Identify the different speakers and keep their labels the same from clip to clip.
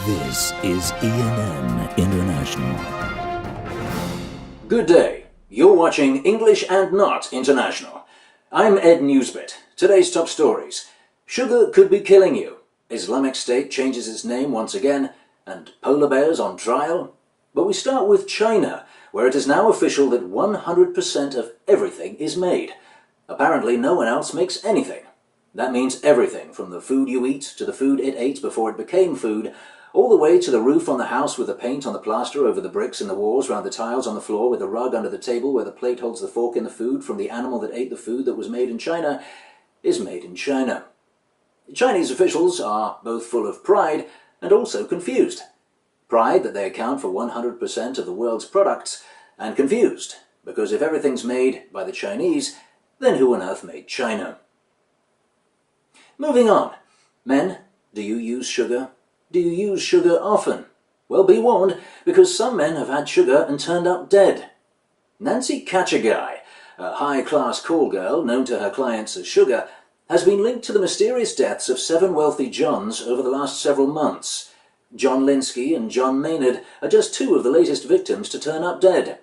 Speaker 1: This is ENN International.
Speaker 2: Good day. You're watching English and Not International. I'm Ed Neusbit. Today's top stories. Sugar could be killing you. Islamic State changes its name once again. And polar bears on trial. But we start with China, where it is now official that 100% of everything is made. Apparently no one else makes anything. That means everything from the food you eat to the food it ate before it became food, all the way to the roof on the house with the paint on the plaster over the bricks in the walls, round the tiles on the floor, with the rug under the table where the plate holds the fork in the food from the animal that ate the food that was made in China, is made in China. Chinese officials are both full of pride and also confused. Pride that they account for 100% of the world's products, and confused, because if everything's made by the Chinese, then who on earth made China? Moving on. Men, do you use sugar? Do you use sugar often? Well, be warned, because some men have had sugar and turned up dead. Nancy Catchaguy, a high-class call girl known to her clients as Sugar, has been linked to the mysterious deaths of 7 wealthy Johns over the last several months. John Linsky and John Maynard are just 2 of the latest victims to turn up dead.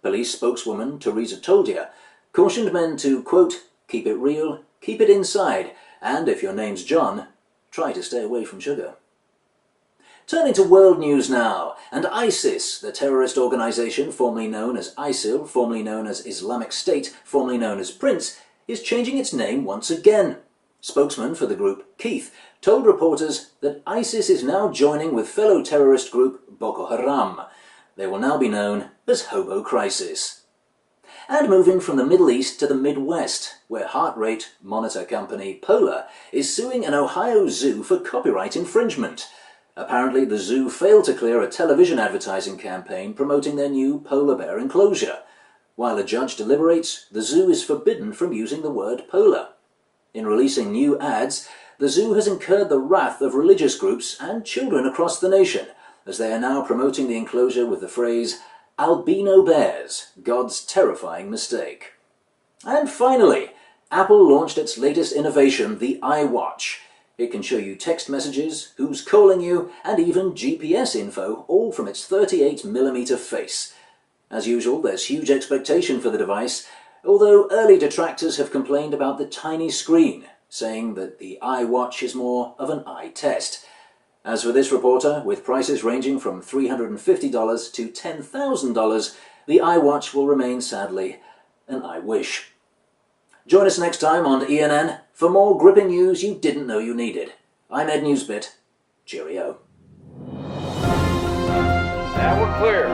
Speaker 2: Police spokeswoman Teresa Toldia cautioned men to, quote, keep it real, keep it inside, and if your name's John, try to stay away from sugar. Turning to world news now, and ISIS, the terrorist organization formerly known as ISIL, formerly known as Islamic State, formerly known as Prince, is changing its name once again. Spokesman for the group, Keith, told reporters that ISIS is now joining with fellow terrorist group Boko Haram. They will now be known as Hobo Crisis. And moving from the Middle East to the Midwest, where heart rate monitor company Polar is suing an Ohio zoo for copyright infringement. Apparently the zoo failed to clear a television advertising campaign promoting their new polar bear enclosure. While a judge deliberates, the zoo is forbidden from using the word polar. In releasing new ads, the zoo has incurred the wrath of religious groups and children across the nation, as they are now promoting the enclosure with the phrase, albino bears, God's terrifying mistake. And finally, Apple launched its latest innovation, the iWatch. It can show you text messages, who's calling you, and even GPS info, all from its 38mm face. As usual, there's huge expectation for the device, although early detractors have complained about the tiny screen, saying that the iWatch is more of an eye test. As for this reporter, with prices ranging from $350 to $10,000, the iWatch will remain, sadly, an I wish. Join us next time on ENN for more gripping news you didn't know you needed. I'm Ed Neusbit. Cheerio.
Speaker 3: Now we're clear.